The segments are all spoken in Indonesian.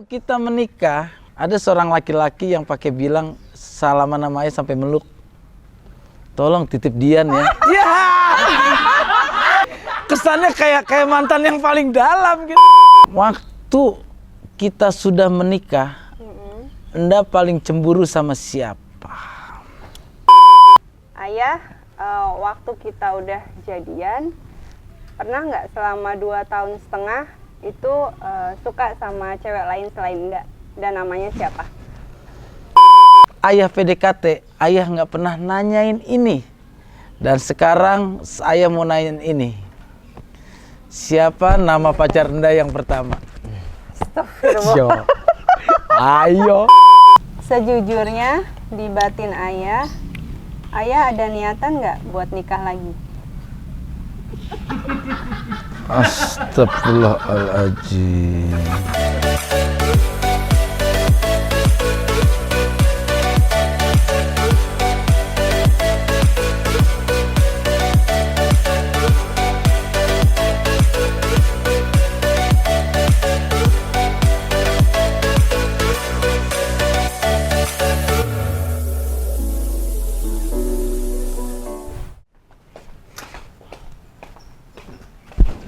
Kita menikah, ada seorang laki-laki yang pakai bilang salaman sama ayah sampai meluk. Tolong titip Dian ya. Ya. Kesannya kayak mantan yang paling dalam gitu. Waktu kita sudah menikah, Anda paling cemburu sama siapa? Ayah, waktu kita udah jadian, pernah nggak selama 2 tahun setengah itu suka sama cewek lain selain Enda? Dan namanya siapa? Ayah PDKT, ayah nggak pernah nanyain ini. Dan sekarang saya mau nanyain ini. Siapa nama pacar Enda yang pertama? Astagfirullah. Ayo. Sejujurnya di batin ayah ada niatan nggak buat nikah lagi? Astagfirullahaladzim.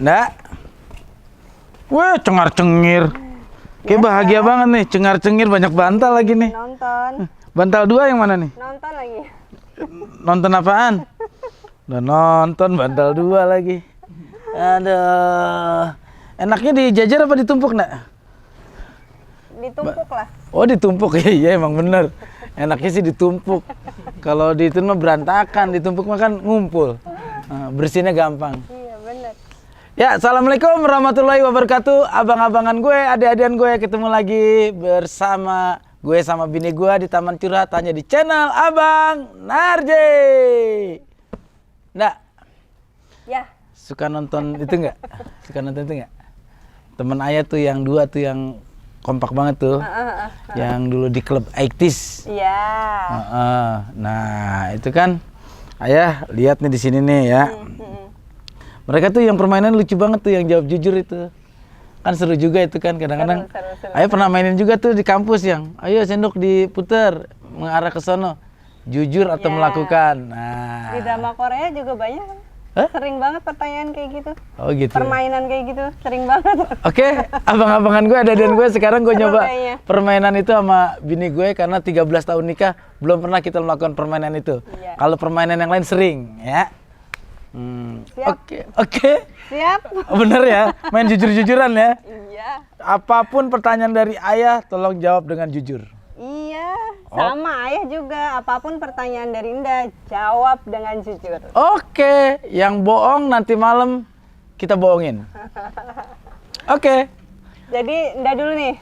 Nggak? Wah, cengar-cengir. Kayak bahagia banget nih, cengar-cengir banyak bantal lagi nih. Nonton. Bantal 2 yang mana nih? Nonton lagi. Nonton apaan? Udah nonton bantal 2 lagi. Aduh. Enaknya dijajar apa ditumpuk, Nak? Ditumpuk lah. Oh, ditumpuk. Iya, emang bener. Enaknya sih ditumpuk. Kalau di itu mah berantakan, ditumpuk mah kan ngumpul. Bersihnya gampang. Iya, bener. Ya, assalamualaikum warahmatullahi wabarakatuh. Abang-abangan gue, adik-adikan gue ketemu lagi bersama gue sama bini gue di Taman Curhat hanya di channel Abang Narji. Nggak? Ya. Suka nonton itu nggak? Suka nonton itu nggak? Temen ayah tuh yang 2 tuh yang kompak banget tuh. Yang dulu di klub 80s. Iya. Nah, itu kan ayah lihat nih di sini nih ya. Mereka tuh yang permainan lucu banget tuh, yang jawab jujur itu. Kan seru juga itu kan kadang-kadang. Seru. Ayah pernah mainin juga tuh di kampus yang, ayo sendok diputer mengarah ke sono. Jujur atau melakukan. Nah. Di drama Korea juga banyak. Hah? Sering banget pertanyaan kayak gitu. Oh gitu. Permainan kayak gitu, sering banget. Oke, abang-abangan gue, adik-adikan gue sekarang gue Seru nyoba kayaknya. permainan itu sama bini gue karena 13 tahun nikah belum pernah kita melakukan permainan itu. Iya. Kalau permainan yang lain sering, ya. Siap. Oke. Siap. Bener ya, main jujur-jujuran ya. Iya. Apapun pertanyaan dari ayah, tolong jawab dengan jujur. Iya, sama ayah juga. Apapun pertanyaan dari Indah, jawab dengan jujur. Oke, yang bohong nanti malam kita bohongin. Oke, Jadi Indah dulu nih,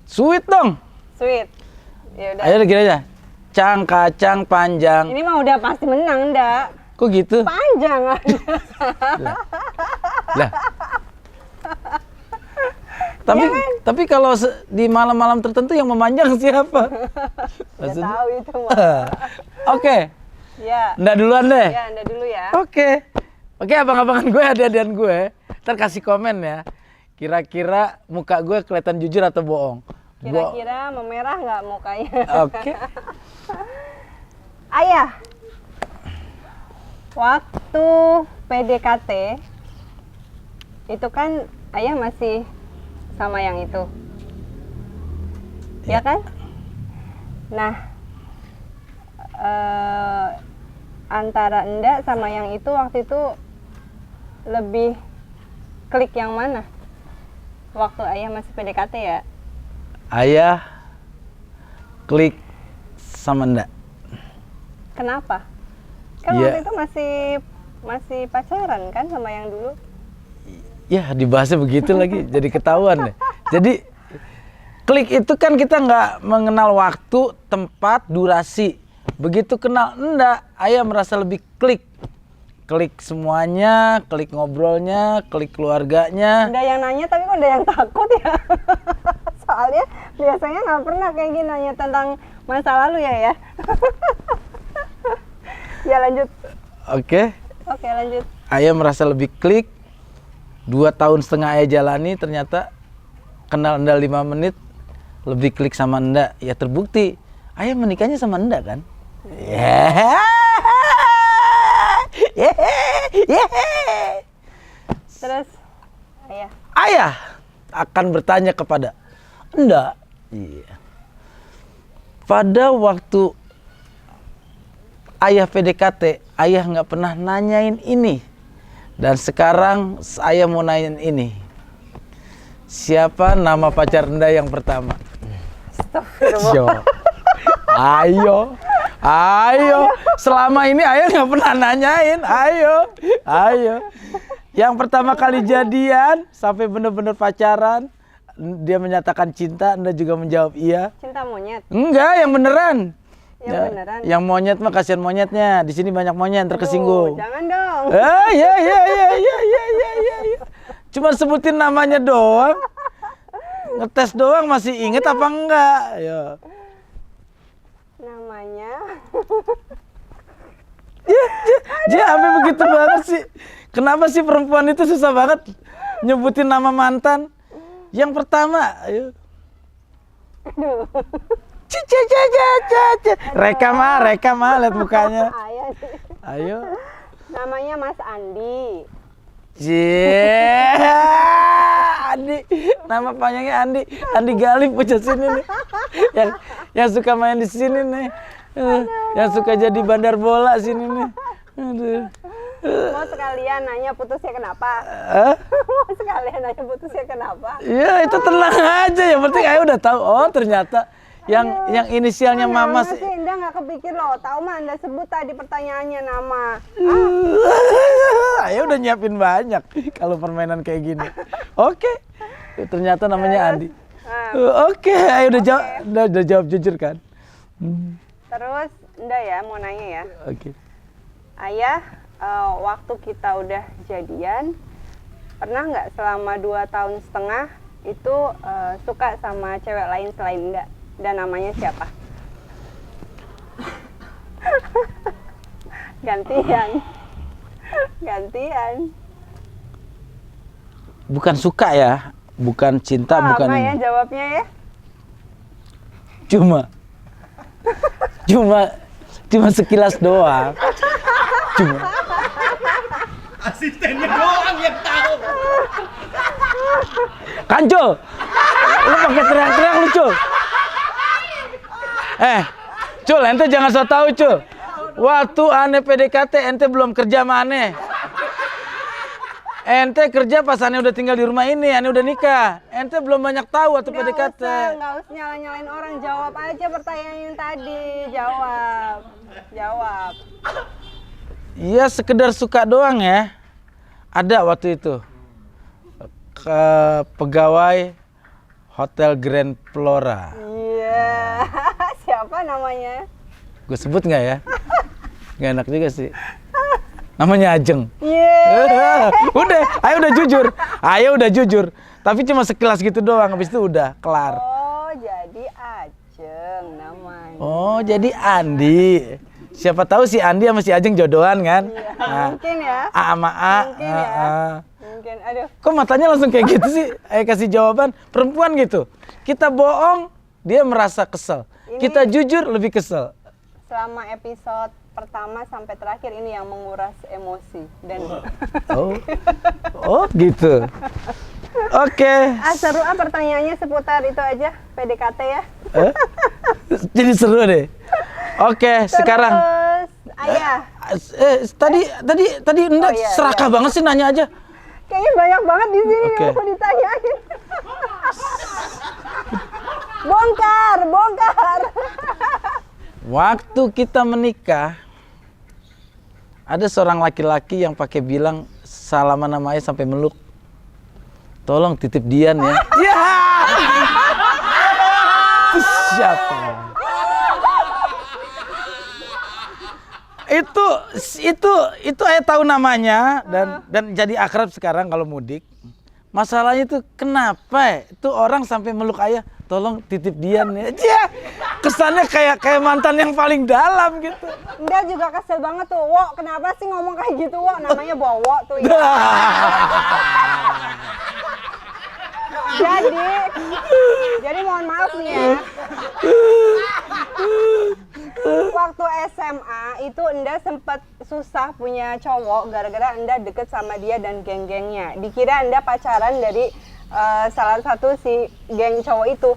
sweet dong. sweet. Ya udah. Ayo gini aja. Cang kacang panjang. Ini mah udah pasti menang, Indah. Kok gitu? Panjang aja. Lah. Tapi kalau di malam-malam tertentu yang memanjang siapa? Udah tahu itu mah. Oke. Ya. Nggak duluan deh. Ya, Indah dulu ya. Oke, abang-abangan gue, adik-adikan gue, ntar kasih komen ya. Kira-kira muka gue kelihatan jujur atau bohong? Kira-kira memerah nggak mukanya? Oke. Ayah, waktu PDKT itu kan ayah masih sama yang itu, ya kan? Nah, antara Enda sama yang itu waktu itu lebih klik yang mana? Waktu ayah masih PDKT ya? Ayah klik sama Nda. Kenapa? Kan Iya. waktu itu masih pacaran kan sama yang dulu? Ya dibahasnya begitu lagi, jadi ketahuan deh. Jadi klik itu kan kita nggak mengenal waktu, tempat, durasi. Begitu kenal Nda, ayah merasa lebih klik. Klik semuanya, klik ngobrolnya, klik keluarganya. Ada yang nanya tapi kok ada yang takut ya? Soalnya biasanya nggak pernah kayak gini nanya tentang masa lalu ya. Ya lanjut. Oke. Oke lanjut. Ayah merasa lebih klik. 2 tahun setengah ayah jalani, ternyata kenal Enda 5 menit lebih klik sama Enda. Ya terbukti ayah menikahnya sama Enda kan. Yeah. Terus Ayah akan bertanya kepada Enda. Iya. Pada waktu ayah PDKT, ayah nggak pernah nanyain ini. Dan sekarang saya mau nanyain ini. Siapa nama pacar Enda yang pertama? Astagfirullah. Ayo. Selama ini ayah nggak pernah nanyain. Ayo. Yang pertama kali jadian sampai bener-bener pacaran, dia menyatakan cinta, Anda juga menjawab iya. Cinta monyet? Enggak, yang beneran. Yang beneran? Yang monyet mah kasihan monyetnya. Di sini banyak monyet terkesinggung. Jangan dong. Ya. Cuma sebutin namanya doang. Ngetes doang, masih inget apa enggak? Ayo. Namanya? Dia sampai begitu banget sih. Kenapa sih perempuan itu susah banget nyebutin nama mantan? Yang pertama, ayo. Reka mah, lihat mukanya. Ayo. Namanya Mas Andi. Andi, nama panjangnya Andi Galip bocah sini nih. Yang suka main di sini nih. Yang suka jadi bandar bola sini nih. Aduh. Mau sekalian nanya putusnya kenapa? Mau sekalian nanya putusnya kenapa? Ya itu tenang aja, yang penting Ayah udah tahu. Oh ternyata yang inisialnya Mama sih. Anda nggak kepikir loh, tahu mah Anda sebut tadi pertanyaannya nama. Ayah udah nyiapin banyak kalau permainan kayak gini. Oke. Ternyata namanya Andi. Oke, Ayah udah jawab jujur kan. Terus Anda ya mau nanya ya. Oke. Ayah, waktu kita udah jadian, pernah nggak selama 2,5 tahun itu suka sama cewek lain selain Anda? Dan namanya siapa? Gantian. Bukan suka ya, bukan cinta, bukan apa ini. ya jawabnya ya? Cuma sekilas doang. Asistennya doang yang tahu. Kancul, lu pakai teriak-teriak lu Cul. Cul, ente jangan so tau Cul. Waktu ane PDKT ente belum kerja sama ane. Ente kerja pas ane udah tinggal di rumah ini, ane udah nikah. Ente belum banyak tahu waktu PDKT. Nggak usah nyalain orang, jawab aja pertanyaan yang tadi. Jawab. Iya sekedar suka doang ya. Ada waktu itu ke pegawai Hotel Grand Flora. Iya. Siapa namanya? Gue sebut nggak ya? Nggak enak juga sih. Namanya Ajeng. Iya. Ayo udah jujur. Tapi cuma sekilas gitu doang. Habis itu udah kelar. Oh jadi Ajeng namanya. Oh jadi Andi. Siapa tahu si Andi sama si Ajeng jodohan kan? Iya. Nah, Mungkin ya. A sama A. Mungkin ya. Mungkin. Aduh. Kok matanya langsung kayak gitu sih? Ayo kasih jawaban. Perempuan gitu. Kita bohong, dia merasa kesel. Kita jujur, lebih kesel. Selama episode pertama sampai terakhir ini yang menguras emosi dan. Oh gitu. Oke. Seru pertanyaannya seputar itu aja PDKT ya. Jadi seru deh. Oke, sekarang. Ayah. Tadi Enda serakah banget sih nanya aja. Kayaknya banyak banget di sini Oke. yang mau ditanyain. Bongkar. Waktu kita menikah, ada seorang laki-laki yang pakai bilang salaman sama Ayah sampai meluk. Tolong titip Dian ya. Ya. Siapa? Itu Ayah tahu namanya dan jadi akrab sekarang kalau mudik. Masalahnya itu kenapa itu orang sampai meluk Ayah, tolong titip Dian ya. Ya. Kesannya kayak mantan yang paling dalam gitu. Enggak juga kesel banget tuh. Wo, kenapa sih ngomong kayak gitu, Wo? Namanya Bowo tuh ya. Jadi mohon maaf nih ya. Waktu SMA itu Enda sempat susah punya cowok gara-gara Enda deket sama dia dan geng-gengnya. Dikira Enda pacaran dari salah satu si geng cowok itu.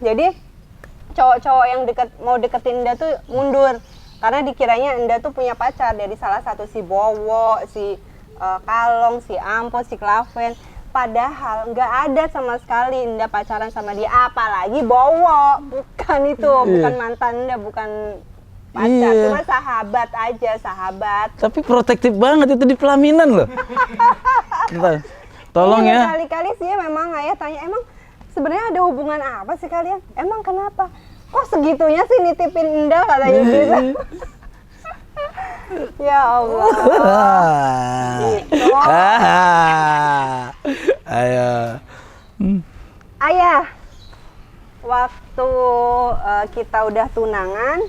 Jadi cowok-cowok yang mau deketin Enda tuh mundur karena dikiranya Enda tuh punya pacar dari salah satu si Bowo, si Kalong, si Ampo, si Klaven. Padahal nggak ada sama sekali Enda pacaran sama dia, apalagi Bowo. Bukan itu, bukan mantan Enda, bukan pacar, cuma sahabat aja, sahabat. Tapi protektif banget itu di pelaminan loh. Bentar, tolong ya. Kali-kali sih memang ayah tanya, emang sebenarnya ada hubungan apa sih kalian? Emang kenapa? Kok segitunya sih nitipin Enda katanya gitu. Ya Allah. Gitu. Ayo. Ayah, waktu kita udah tunangan,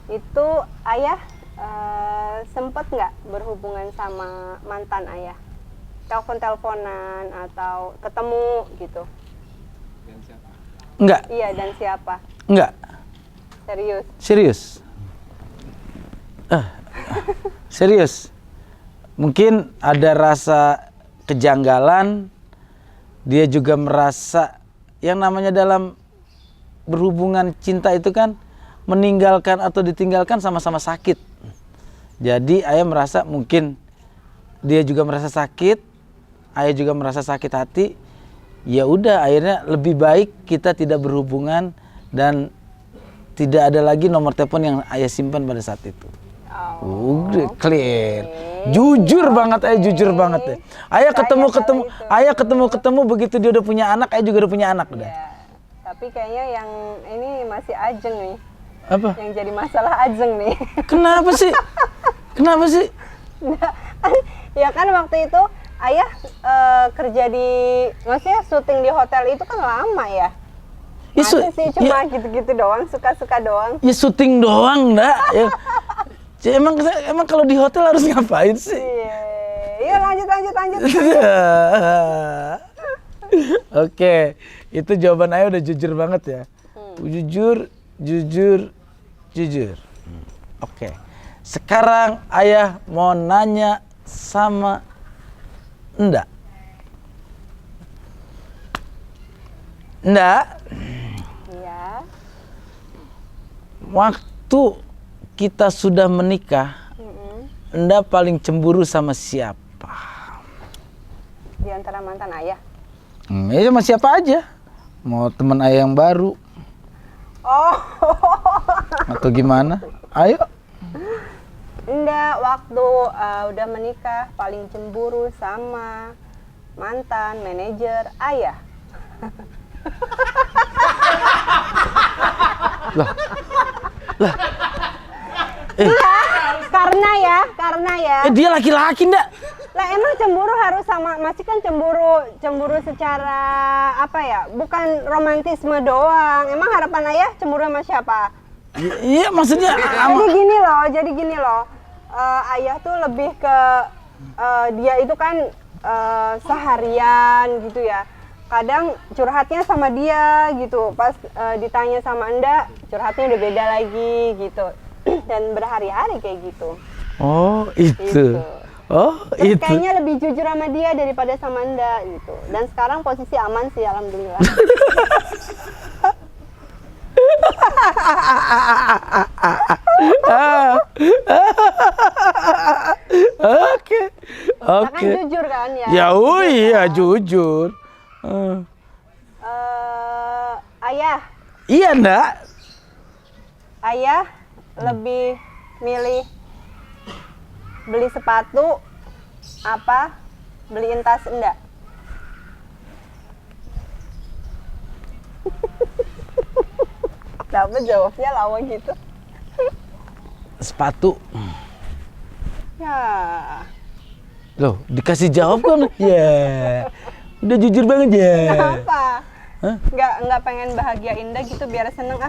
itu ayah sempet nggak berhubungan sama mantan ayah? Telepon-teleponan atau ketemu gitu? Enggak. Iya, dan siapa? Enggak. Serius? Serius. Serius. Mungkin ada rasa kejanggalan, dia juga merasa yang namanya dalam berhubungan cinta itu kan meninggalkan atau ditinggalkan sama-sama sakit. Jadi ayah merasa mungkin dia juga merasa sakit, ayah juga merasa sakit hati. Ya udah, akhirnya lebih baik kita tidak berhubungan dan tidak ada lagi nomor telepon yang ayah simpan pada saat itu. Udah clear. Jujur banget, ayah jujur banget deh. Ayah ketemu begitu dia udah punya anak, ayah juga udah punya anak udah. Ya, tapi kayaknya yang ini masih Ajeng nih. Apa? Yang jadi masalah Ajeng nih. Kenapa sih? Kenapa sih? Ya kan waktu itu ayah kerja di, maksudnya syuting di hotel itu kan lama ya. Masa sih cuma gitu-gitu doang, suka-suka doang. Ya syuting doang, enggak. Ya. Emang kalau di hotel harus ngapain sih? Iya, lanjut. Oke, itu jawaban ayah udah jujur banget ya. Jujur. Oke. Sekarang ayah mau nanya sama Enda. Iya. Waktu kita sudah menikah, Enda paling cemburu sama siapa? Di antara mantan ayah? Ya sama siapa aja. Mau teman ayah yang baru. Oh. Atau gimana? Ayo. Enggak, waktu udah menikah paling cemburu sama mantan manajer ayah. Lah. Karena ya. Dia laki-laki ndak? Lah emang cemburu harus sama, masih kan cemburu secara apa ya? Bukan romantisme doang. Emang harapan ayah cemburu sama siapa? Iya maksudnya. Jadi gini loh. Ayah tuh lebih ke dia itu kan seharian gitu ya. Kadang curhatnya sama dia gitu. Pas ditanya sama Enda, curhatnya udah beda lagi gitu. Dan berhari-hari kayak gitu. Oh itu. Terus kayaknya lebih jujur sama dia daripada sama Enda gitu. Dan sekarang posisi aman sih, alhamdulillah. Oke. Kan jujur kan ya? Ya iya jujur. Ayah. Iya ndak? Ayah lebih milih beli sepatu apa beliin tas Enda? Kenapa jawabnya lama gitu? Sepatu. Ya. Loh, dikasih jawab kan? Ya. Udah jujur banget ya. Kenapa? Nggak pengen bahagia Enda gitu biar seneng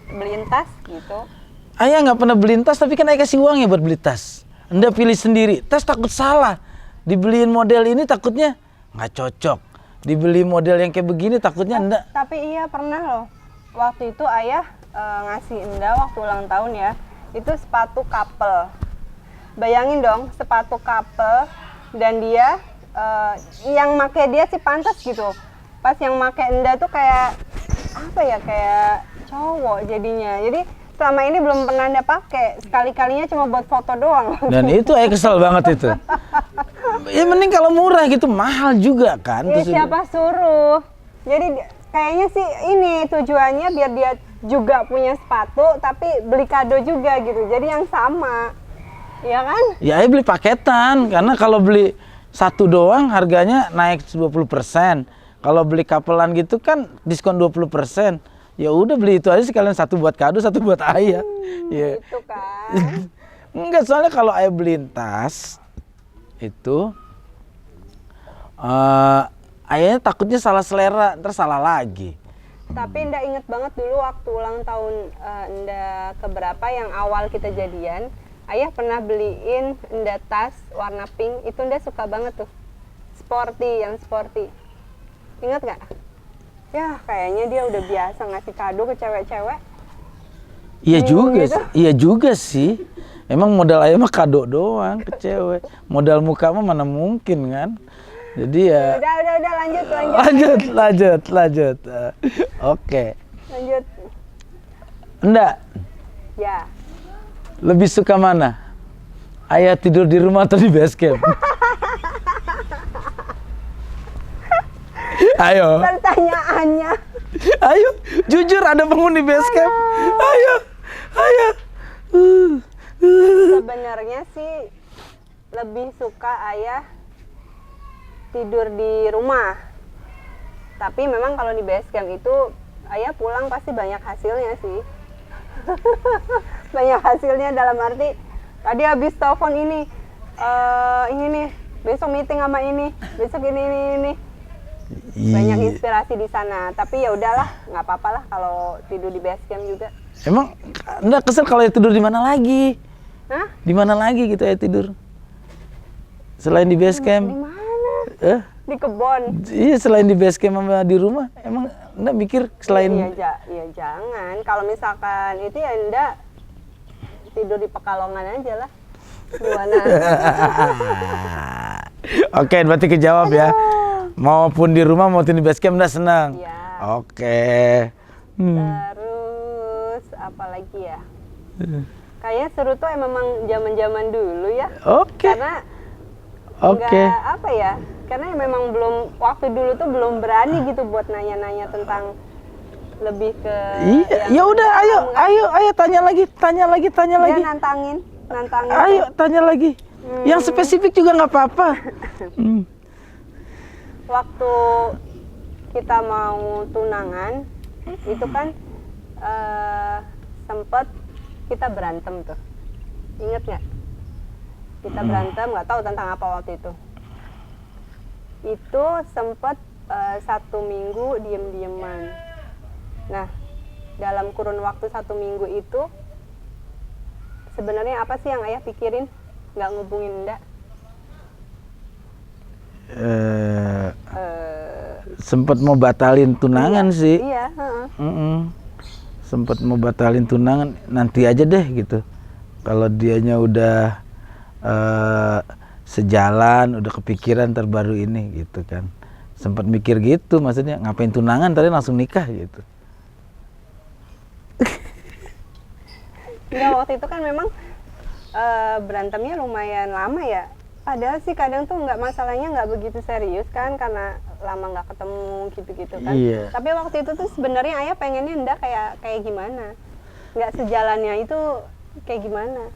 beliin tas gitu. Ayah nggak pernah beliin tas, tapi kan ayah kasih uang ya buat beli tas. Enda pilih sendiri. Tas takut salah. Dibeliin model ini takutnya nggak cocok. dibeli model yang kayak begini takutnya enggak. Tapi iya pernah loh. Waktu itu ayah ngasih Enda waktu ulang tahun ya. Itu sepatu couple. Bayangin dong, sepatu couple dan dia yang make dia sih pantas gitu. Pas yang make Enda tuh kayak apa ya, kayak cowok jadinya. Jadi selama ini belum pernah Enda pakai. Sekali-kalinya cuma buat foto doang. Dan itu kesel banget itu. Ya mending kalau murah gitu, mahal juga kan. Ya Terus siapa suruh. Jadi kayaknya sih ini tujuannya biar dia juga punya sepatu tapi beli kado juga gitu. Jadi yang sama. Iya kan? ya beli paketan, karena kalau beli satu doang harganya naik 20%. Kalau beli kapelan gitu kan diskon 20%. Ya udah beli itu aja sekalian, satu buat kado, satu buat ayah. Ya. Gitu kan. Enggak, soalnya kalau ayah beliin tas itu ayahnya takutnya salah selera, ntar salah lagi. Tapi Enda inget banget dulu waktu ulang tahun Enda keberapa yang awal kita jadian, ayah pernah beliin Enda tas warna pink, itu Enda suka banget tuh. Sporty, yang sporty. Ingat nggak? Ya kayaknya dia udah biasa ngasih kado ke cewek-cewek. Iya juga, gitu. iya juga sih. Emang modal ayah mah kado doang ke cewek. Modal muka mah mana mungkin kan. Jadi ya. Udah Lanjut. Oke. Lanjut. Enggak, Ya. lebih suka mana? Ayah tidur di rumah atau di base camp? Ayo. Pertanyaannya. Ayo, jujur ada penghuni base camp. Ayo. Sebenarnya sih lebih suka ayah tidur di rumah. Tapi memang kalau di base camp itu ayah pulang pasti banyak hasilnya sih. Banyak hasilnya dalam arti tadi habis telepon ini nih, besok meeting sama ini, besok ini. Banyak inspirasi di sana. Tapi ya udahlah, nggak apa-apa lah kalau tidur di base camp juga. Emang enggak kesel kalau ya tidur di mana lagi? Hah? Di mana lagi gitu ya tidur? Selain di base camp? Di mana? Di kebon. Iya, selain di base camp sama di rumah, emang enggak mikir selain Iya jangan. Kalau misalkan itu ya enggak tidur di Pekalongan aja lah. Gimana? Oke, berarti kejawab ya. Maupun di rumah maupun di base camp udah senang. Iya. Oke. Terus apa lagi ya? Kayaknya seru tuh memang zaman-zaman dulu ya. Oke. Karena Oke. nggak apa ya? Karena memang belum, waktu dulu tuh belum berani gitu buat nanya-nanya tentang lebih ke. Iya, yang ya udah, ayo tanya lagi. Dia nantangin. Ayo tanya lagi. Yang spesifik juga nggak apa-apa. Waktu kita mau tunangan itu kan sempet kita berantem tuh, inget nggak? Kita berantem, nggak tahu tentang apa waktu itu. Itu sempet 1 minggu diem-dieman. Nah, dalam kurun waktu 1 minggu itu sebenarnya apa sih yang ayah pikirin? Nggak ngubungin Nda? Sempet mau batalin tunangan sih. Iya. Sempet mau batalin tunangan, nanti aja deh gitu. Kalau dianya udah sejalan, udah kepikiran terbaru ini gitu kan. Sempet mikir gitu, maksudnya ngapain tunangan, tadi langsung nikah gitu. Enggak, waktu itu kan memang berantemnya lumayan lama ya. Padahal sih kadang tuh masalahnya nggak begitu serius kan, karena lama nggak ketemu gitu-gitu kan. Iya. Tapi waktu itu tuh sebenarnya ayah pengennya Nda kayak gimana? Nggak sejalannya itu kayak gimana?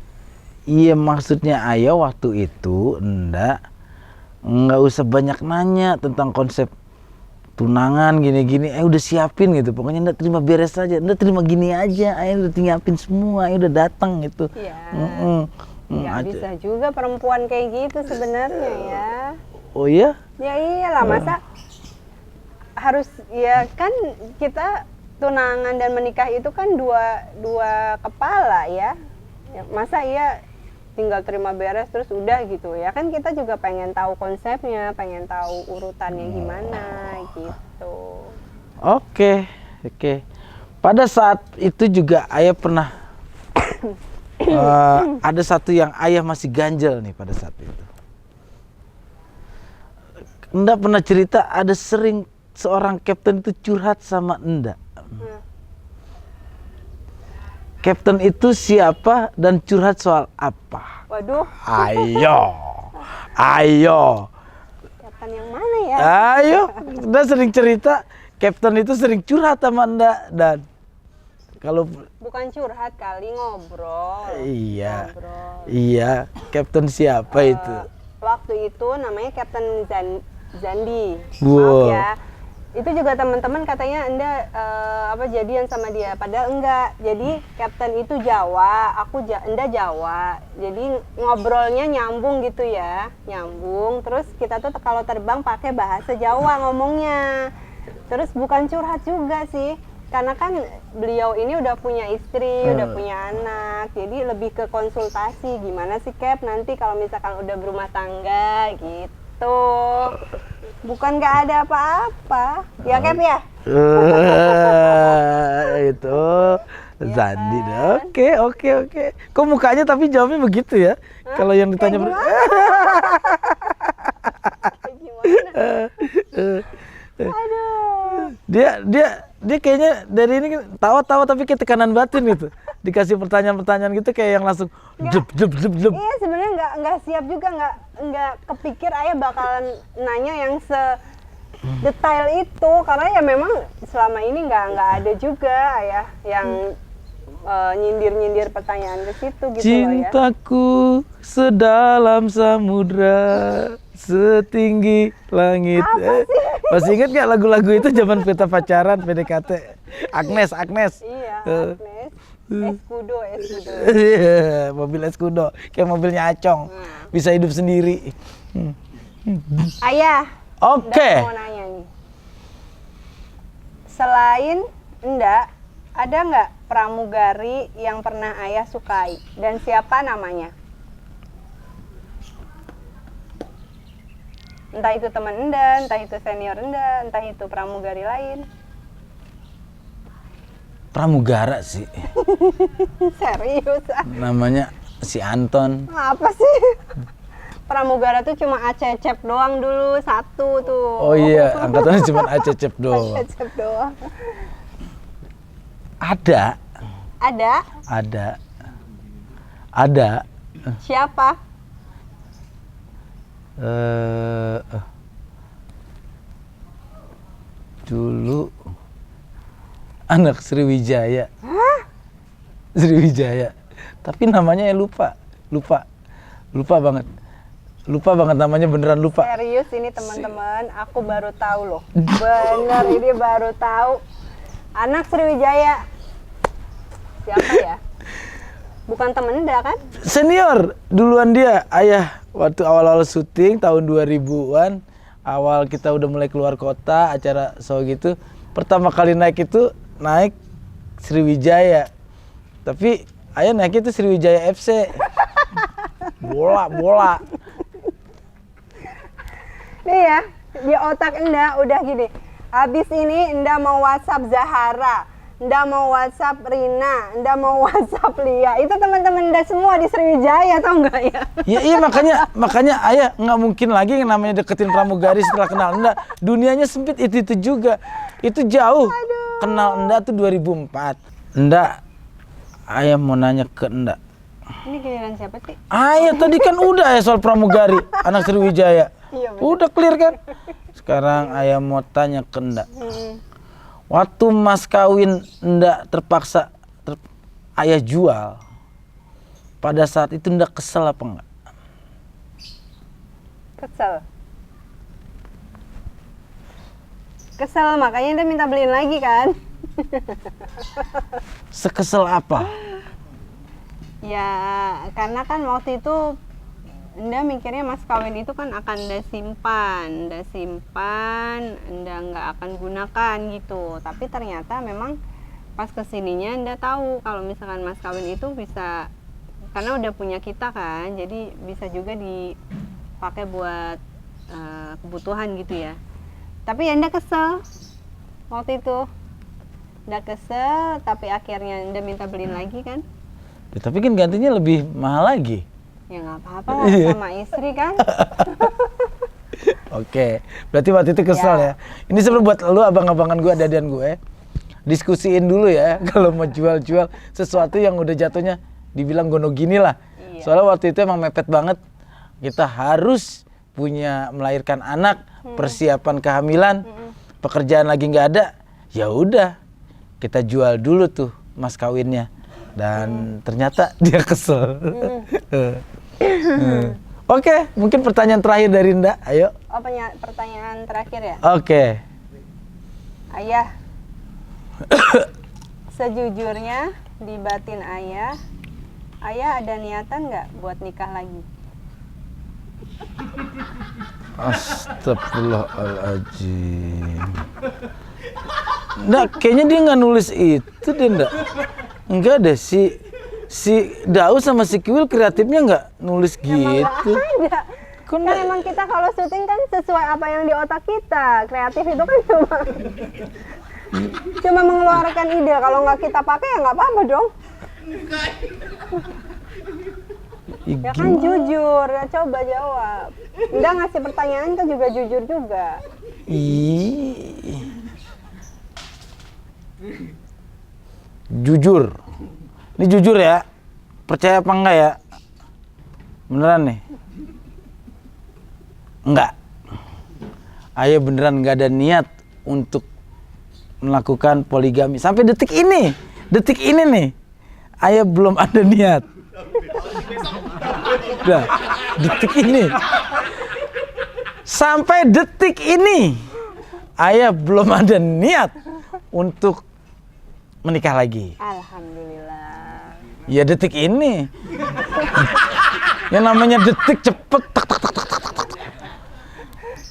Iya, maksudnya ayah waktu itu nggak usah banyak nanya tentang konsep tunangan gini-gini. Udah siapin gitu. Pokoknya Nda terima beres aja. Nda terima gini aja. Ayah udah nyiapin semua. Ayah udah datang gitu. Iya. Nggak bisa juga perempuan kayak gitu sebenarnya ya. Oh iya? Ya iyalah, masa harus, ya kan kita tunangan dan menikah itu kan dua kepala ya. Masa iya tinggal terima beres terus udah gitu ya kan, kita juga pengen tahu konsepnya, pengen tahu urutannya gimana gitu. Oke. Pada saat itu juga ayah pernah ada satu yang ayah masih ganjel nih pada saat itu. Enda pernah cerita ada sering seorang kapten itu curhat sama Enda. Kapten itu siapa dan curhat soal apa? Waduh, Ayo. kapten yang mana ya? Ayo, Enda sering cerita. Kapten itu sering curhat sama Enda dan kalau Bukan curhat kali, ngobrol. iya, Ngobrol. iya, kapten siapa itu? Waktu itu namanya Kapten Zandi. Wow. Maaf ya. Itu juga teman-teman katanya Anda jadian sama dia, padahal enggak. Jadi Kapten itu Jawa, Enda Jawa. Jadi ngobrolnya nyambung gitu ya, nyambung. Terus kita tuh kalau terbang pakai bahasa Jawa ngomongnya. Terus bukan curhat juga sih, karena kan beliau ini udah punya istri, udah punya anak, jadi lebih ke konsultasi gimana sih Cap nanti kalau misalkan udah berumah tangga gitu. Bukan nggak ada apa-apa, ya Cap ya? Itu Zandi. Oke. Kok mukanya tapi jawabnya begitu ya? Kalau yang ditanya Aduh. Dia kayaknya dari ini tawa-tawa tapi kayak tekanan batin gitu. Dikasih pertanyaan-pertanyaan gitu kayak yang langsung jep. Iya sebenarnya nggak siap juga, nggak kepikir ayah bakalan nanya yang detail itu, karena ya memang selama ini nggak ada juga ayah yang nyindir pertanyaan ke situ gitu loh ya. Cintaku sedalam samudra setinggi langit. Masih ingat nggak lagu-lagu itu zaman kita pacaran PDKT? Agnes. Iya, Agnes. Escudo. Iya, mobil Escudo kayak mobilnya Acong, bisa hidup sendiri. Ayah, Oke. mau nanya nih. Selain Enda, ada nggak pramugari yang pernah ayah sukai dan siapa namanya? Entah itu teman Enda, entah itu senior Enda, entah itu pramugari lain. Pramugara sih. Serius? Namanya si Anton. Apa sih? Pramugara tuh cuma Acecep doang dulu, satu tuh. Oh iya, angkatannya cuma Acecep doang. Acecep doang. Ada. Siapa? Dulu anak Sriwijaya. Sriwijaya. Tapi namanya lupa banget. Lupa banget namanya, beneran lupa. Serius ini teman-teman, aku baru tahu loh. Bener, ini baru tahu. Anak Sriwijaya. Siapa ya? Bukan temen Enda kan? Senior, duluan dia. Ayah waktu awal-awal syuting tahun 2000-an, awal kita udah mulai keluar kota, acara show gitu. Pertama kali naik Sriwijaya. Tapi ayah naik itu Sriwijaya FC. Bola. Nih ya, di otak Enda udah gini. Habis ini Enda mau WhatsApp Zahara, Enda mau WhatsApp Rina, Enda mau WhatsApp Lia. Itu teman-teman Enda semua di Sriwijaya, tau nggak ya? Iya makanya ayah nggak mungkin lagi yang namanya deketin pramugari setelah kenal Enda. Dunianya sempit itu juga. Itu jauh. Aduh. Kenal Enda tuh 2004. Enda, ayah mau nanya ke Enda. Ini giliran siapa sih? Ayah tadi kan udah ya soal pramugari anak Sriwijaya. Iya, bener. Udah clear kan? Sekarang ayah mau tanya ke Enda. Waktu mas kawin Enda terpaksa ayah jual. Pada saat itu Enda kesel apa enggak? Kesel, makanya Enda minta beliin lagi kan? Sekesel apa? Ya, karena kan waktu itu Enda mikirnya mas kawin itu kan akan Enda simpan, Enda nggak akan gunakan gitu. Tapi ternyata memang pas kesininya Enda tahu kalau misalkan mas kawin itu bisa karena udah punya kita kan, jadi bisa juga dipakai buat kebutuhan gitu ya. Tapi Anda kesel waktu itu, udah kesel, tapi akhirnya Anda minta beliin lagi kan? Ya, tapi kan gantinya lebih mahal lagi. Ya nggak apa-apa lah, sama istri kan. Oke, berarti waktu itu kesel ya. Ini sebenarnya buat lu abang-abangan gue, adadian gue. Diskusiin dulu ya kalau mau jual-jual sesuatu yang udah jatuhnya dibilang gono gini lah. Iya. Soalnya waktu itu emang mepet banget. Kita harus punya melahirkan anak, persiapan kehamilan, pekerjaan lagi nggak ada. Ya udah, kita jual dulu tuh mas kawinnya. Dan ternyata dia kesel. Oke, mungkin pertanyaan terakhir dari Nda, ayo. Oh, pertanyaan terakhir ya? Oke. Ayah, sejujurnya di batin ayah ada niatan nggak buat nikah lagi? Astagfirullahaladzim. Nggak, kayaknya dia nggak nulis itu deh, Ndak. Enggak deh, si Daus sama si Kiwil kreatifnya nggak nulis gitu. Ada. Kan emang kita kalau syuting kan sesuai apa yang di otak kita. Kreatif itu kan cuma mengeluarkan ide. Kalau nggak kita pakai ya nggak apa-apa dong. Ya kan jujur, ya coba jawab. Udah ngasih pertanyaan kan juga jujur juga. Jujur. Ini jujur ya. Percaya apa enggak ya? Beneran nih? Enggak. Ayah beneran nggak ada niat untuk melakukan poligami sampai detik ini. Detik ini nih. Ayah belum ada niat. Udah, detik ini. Sampai detik ini ayah belum ada niat untuk menikah lagi. Alhamdulillah. Ya detik ini. Yang namanya detik cepet.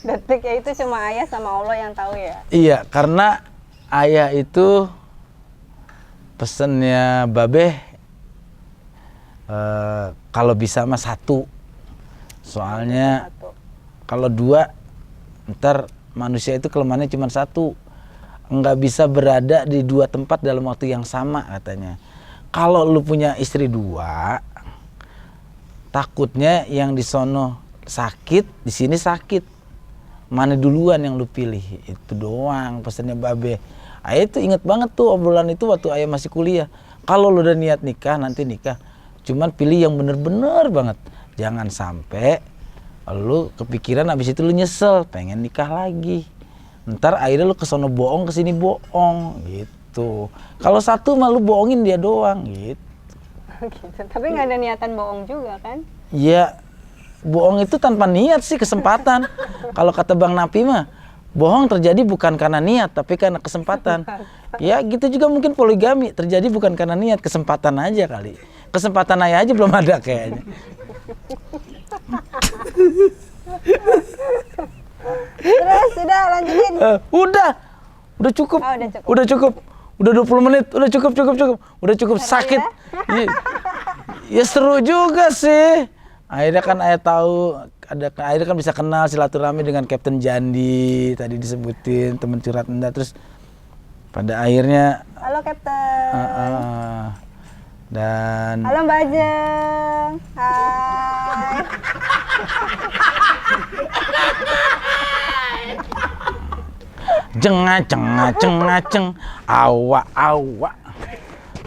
Detik ya itu cuma ayah sama Allah yang tahu ya. Iya, karena ayah itu pesennya Babe kalau bisa mah 1. Soalnya kalau 2 ntar manusia itu kelemahannya cuma 1. Nggak bisa berada di 2 tempat dalam waktu yang sama katanya. Kalau lu punya istri 2, takutnya yang di sono sakit, di sini sakit. Mana duluan yang lu pilih? Itu doang pesannya Babe. Ayah itu inget banget tuh obrolan itu waktu ayah masih kuliah. Kalau lu udah niat nikah, nanti nikah. Cuman pilih yang bener-bener banget. Jangan sampai lu kepikiran abis itu lu nyesel, pengen nikah lagi. Ntar akhirnya lu kesono bohong, kesini bohong gitu. Kalau 1 mah lu bohongin dia doang gitu. Gitu. Tapi nggak ada niatan bohong juga kan? Ya bohong itu tanpa niat sih, kesempatan. Kalau kata Bang Napi mah, bohong terjadi bukan karena niat tapi karena kesempatan. Ya gitu juga mungkin poligami terjadi bukan karena niat, kesempatan aja kali. Kesempatan ayah aja belum ada kayaknya. Terus udah lanjutin. Udah cukup. Oh, udah cukup. Udah cukup. Udah 20 menit, udah cukup. Udah cukup sakit. Ya seru juga sih. Akhirnya kan ayah tahu, akhirnya kan bisa kenal silaturahmi dengan Kapten Jandi tadi disebutin teman curhat Anda, terus pada akhirnya Halo Kapten. Dan Halo Mbak Ajeng. Hai. ceng awa.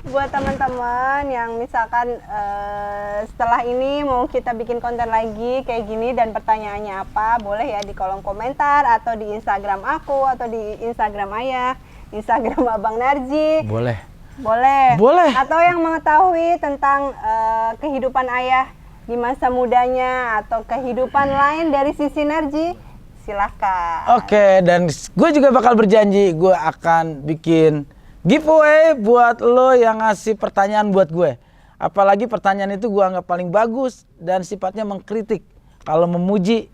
Buat teman-teman yang misalkan setelah ini mau kita bikin konten lagi kayak gini dan pertanyaannya apa, boleh ya di kolom komentar atau di Instagram aku atau di Instagram Ayah, Instagram Abang Narji. Boleh. Atau yang mengetahui tentang kehidupan Ayah di masa mudanya atau kehidupan lain dari sisi Narji, silahkan. Oke, dan gue juga bakal berjanji gue akan bikin giveaway buat lo yang ngasih pertanyaan buat gue. Apalagi pertanyaan itu gue anggap paling bagus dan sifatnya mengkritik. Kalau memuji,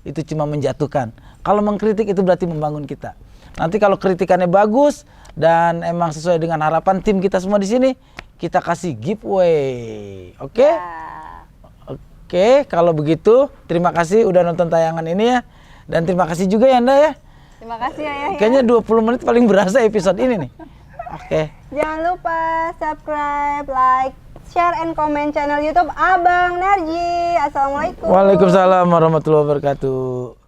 itu cuma menjatuhkan. Kalau mengkritik itu berarti membangun kita. Nanti kalau kritikannya bagus dan emang sesuai dengan harapan tim kita semua di sini, kita kasih giveaway. Oke? Ya. Oke, kalau begitu terima kasih udah nonton tayangan ini ya. Dan terima kasih juga ya Anda ya. Terima kasih Ayah ya. Kayaknya 20 menit paling berasa episode ini nih. Oke. Jangan lupa subscribe, like, share, and comment channel YouTube Abang Narji. Assalamualaikum. Waalaikumsalam warahmatullahi wabarakatuh.